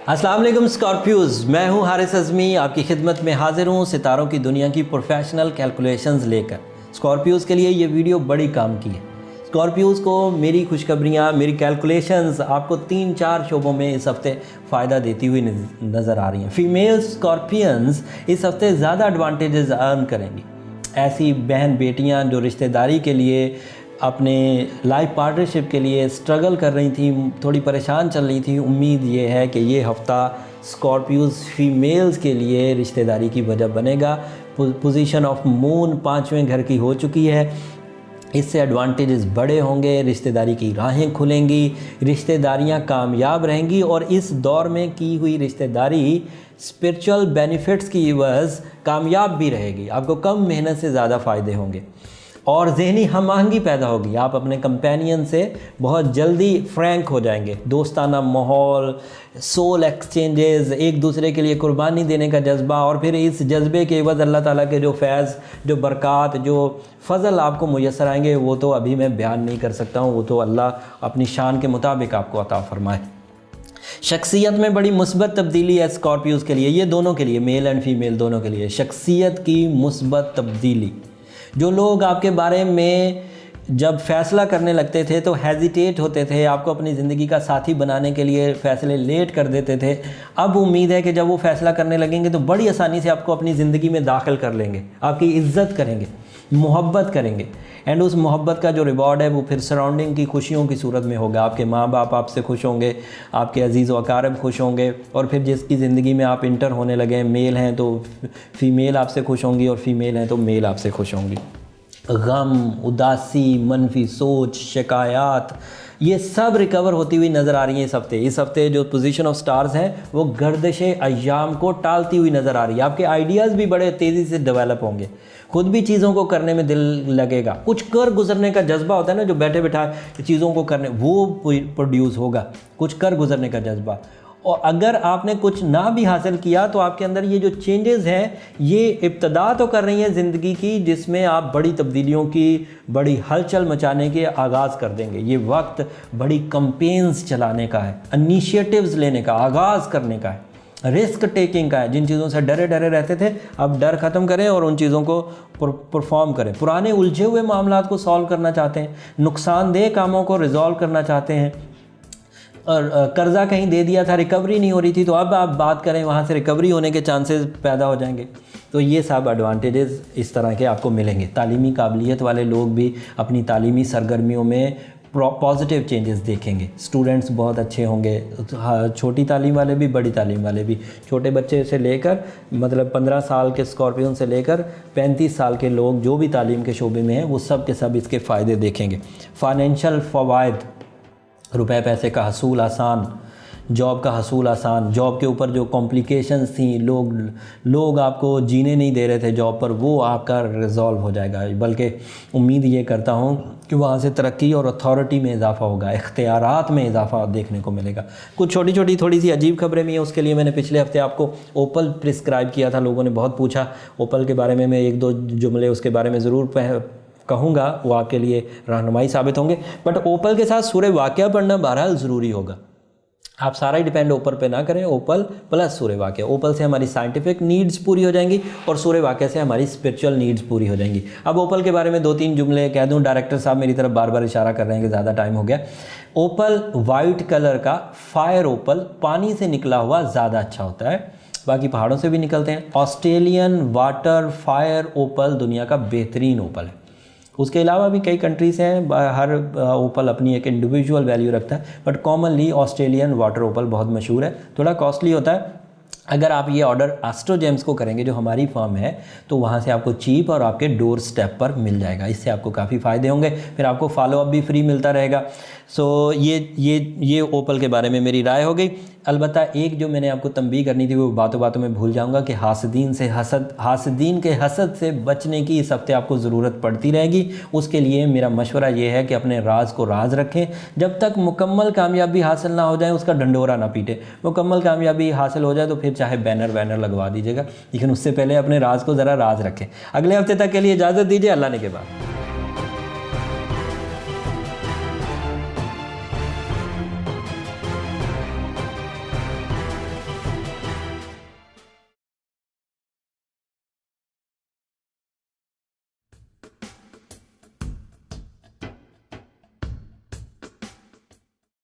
अस्सलाम वालेकुम स्कॉर्पियोज, मैं हूं हारिस अज़मी, आपकी खिदमत में हाजिर हूं सितारों की दुनिया की प्रोफेशनल कैलकुलेशंस लेकर। स्कॉर्पियोज के लिए ये वीडियो बड़ी काम की है। स्कॉर्पियोज को मेरी खुशखबरियाँ, मेरी कैलकुलेशंस आपको 3-4 शोबों में इस हफ्ते फ़ायदा देती हुई नज़र आ रही हैं। फ़ीमेल स्कॉर्पियंस इस हफ्ते ज़्यादा एडवांटेजेस अर्न करेंगी। ऐसी बहन बेटियाँ जो रिश्तेदारी के लिए, अपने लाइफ पार्टनरशिप के लिए स्ट्रगल कर रही थी, थोड़ी परेशान चल रही थी, उम्मीद ये है कि ये हफ़्ता स्कॉर्पियोज फीमेल्स के लिए रिश्तेदारी की वजह बनेगा। पोजीशन ऑफ मून 5वें घर की हो चुकी है, इससे एडवांटेजेस बड़े होंगे, रिश्तेदारी की राहें खुलेंगी, रिश्तेदारियां कामयाब रहेंगी और इस दौर में की हुई रिश्तेदारी स्पिरिचुअल बेनिफिट्स की एवज़ कामयाब भी रहेगी। आपको कम मेहनत से ज़्यादा फ़ायदे होंगे और ज़हनी हम-आहंगी पैदा होगी। आप अपने कंपेनियन से बहुत जल्दी फ्रैंक हो जाएंगे। दोस्ताना माहौल, सोल एक्सचेंजेस, एक दूसरे के लिए कुर्बानी देने का जज्बा, और फिर इस जज्बे के एवज़ अल्लाह ताला के जो फैज़, जो बरक़ात, जो फ़ज़ल आपको मुयस्सर आएंगे, वो तो अभी मैं बयान नहीं कर सकता हूँ। वो तो अल्लाह अपनी शान के मुताबिक आपको अता फ़रमाए। शख्सियत में बड़ी मुस्बत तब्दीली है स्कॉर्पियोज़ के लिए, ये दोनों के लिए, मेल एंड फीमेल दोनों के लिए शख्सियत की मुस्बत तब्दीली। जो लोग आपके बारे में जब फ़ैसला करने लगते थे तो हेजिटेट होते थे, आपको अपनी ज़िंदगी का साथी बनाने के लिए फ़ैसले लेट कर देते थे, अब उम्मीद है कि जब वो फ़ैसला करने लगेंगे तो बड़ी आसानी से आपको अपनी ज़िंदगी में दाखिल कर लेंगे, आपकी इज़्ज़त करेंगे, मोहब्बत करेंगे, एंड उस मोहब्बत का जो रिवॉर्ड है वो फिर सराउंडिंग की खुशियों की सूरत में होगा। आपके माँ बाप आपसे खुश होंगे, आपके अजीज़ व अकारब खुश होंगे, और फिर जिसकी ज़िंदगी में आप इंटर होने लगे, मेल हैं तो फ़ीमेल आपसे खुश होंगी और फ़ीमेल हैं तो मेल आपसे खुश होंगी। गम, उदासी, मनफी सोच, शिकायत, ये सब रिकवर होती हुई नज़र आ रही हैं इस हफ्ते। इस हफ्ते जो पोजीशन ऑफ स्टार्स हैं वो गर्दिश अय्याम को टालती हुई नज़र आ रही है। आपके आइडियाज़ भी बड़े तेज़ी से डेवलप होंगे, खुद भी चीज़ों को करने में दिल लगेगा। कुछ कर गुजरने का जज्बा होता है ना, जो बैठे बैठा चीज़ों को करने, वो प्रोड्यूस होगा, कुछ कर गुजरने का जज्बा। और अगर आपने कुछ ना भी हासिल किया तो आपके अंदर ये जो चेंजेस हैं ये इब्तदा तो कर रही हैं ज़िंदगी की, जिसमें आप बड़ी तब्दीलियों की, बड़ी हलचल मचाने के आगाज़ कर देंगे। ये वक्त बड़ी कैंपेन्स चलाने का है, इनिशिएटिव्स लेने का, आगाज़ करने का है, रिस्क टेकिंग का है। जिन चीज़ों से डरे डरे रहते थे अब डर ख़त्म करें और उन चीज़ों को परफॉर्म करें। पुराने उलझे हुए मामलात को सॉल्व करना चाहते हैं, नुकसानदेह कामों को रिजॉल्व करना चाहते हैं, और कर्ज़ा कहीं दे दिया था, रिकवरी नहीं हो रही थी, तो अब आप बात करें वहाँ से रिकवरी होने के चांसेस पैदा हो जाएंगे। तो ये सब एडवांटेजेस इस तरह के आपको मिलेंगे। तालीमी काबिलियत वाले लोग भी अपनी तालीमी सरगर्मियों में पॉजिटिव चेंजेस देखेंगे। स्टूडेंट्स बहुत अच्छे होंगे, छोटी तालीम वाले भी, बड़ी तालीम वाले भी, छोटे बच्चे से लेकर मतलब 15 साल के स्कॉर्पियन से लेकर 35 साल के लोग जो भी तालीम के शोबे में हैं वो सब के सब इसके फ़ायदे देखेंगे। फ़ाइनेंशियल फ़वाइद, रुपए पैसे का हसूल आसान, जॉब का हसूल आसान, जॉब के ऊपर जो कॉम्प्लिकेशंस थी, लोग आपको जीने नहीं दे रहे थे जॉब पर, वो आपका रिजॉल्व हो जाएगा। बल्कि उम्मीद ये करता हूँ कि वहाँ से तरक्की और अथॉरिटी में इजाफा होगा, इख्तियारात में इजाफा देखने को मिलेगा। कुछ छोटी छोटी थोड़ी सी अजीब खबरें भी हैं, उसके लिए मैंने पिछले हफ्ते आपको ओपल प्रिस्क्राइब किया था। लोगों ने बहुत पूछा ओपल के बारे में, मैं 1-2 जुमले उसके बारे में ज़रूर कहूँगा, वो आपके लिए रहनुमाई साबित होंगे। बट ओपल के साथ सूरह वाक़िया पढ़ना बहरहाल ज़रूरी होगा। आप सारा ही डिपेंड ओपल पे ना करें, ओपल प्लस सूरह वाक़िया। ओपल से हमारी साइंटिफिक नीड्स पूरी हो जाएंगी और सूरह वाक़िया से हमारी स्पिरिचुअल नीड्स पूरी हो जाएंगी। अब ओपल के बारे में 2-3 जुमले कह दूं। डायरेक्टर साहब मेरी तरफ बार बार इशारा कर रहे हैं कि ज़्यादा टाइम हो गया। ओपल वाइट कलर का फायर ओपल, पानी से निकला हुआ ज़्यादा अच्छा होता है, बाकी पहाड़ों से भी निकलते हैं। ऑस्ट्रेलियन वाटर फायर ओपल दुनिया का बेहतरीन ओपल है। उसके अलावा भी कई कंट्रीज़ हैं, हर ओपल अपनी एक इंडिविजुअल वैल्यू रखता है, बट कॉमनली ऑस्ट्रेलियन वाटर ओपल बहुत मशहूर है। थोड़ा कॉस्टली होता है। अगर आप ये ऑर्डर एस्ट्रोजेम्स को करेंगे जो हमारी फर्म है, तो वहाँ से आपको चीप और आपके डोर स्टेप पर मिल जाएगा। इससे आपको काफ़ी फ़ायदे होंगे, फिर आपको फॉलोअप भी फ्री मिलता रहेगा। सो ये ओपल के बारे में मेरी राय हो गई। अलबत्ता एक जो मैंने आपको तंबीह करनी थी वो बातों बातों में भूल जाऊंगा कि हासदीन के हसद से बचने की इस हफ्ते आपको ज़रूरत पड़ती रहेगी। उसके लिए मेरा मशवरा ये है कि अपने राज को राज रखें। जब तक मुकम्मल कामयाबी हासिल ना हो जाए उसका ढंडोरा ना पीटे। मुकम्मल कामयाबी हासिल हो जाए तो फिर चाहे बैनर लगवा दीजिएगा, लेकिन उससे पहले अपने राज को ज़रा राज रखें। अगले हफ्ते तक के लिए इजाज़त दीजिए। अल्लाह ने के बाद।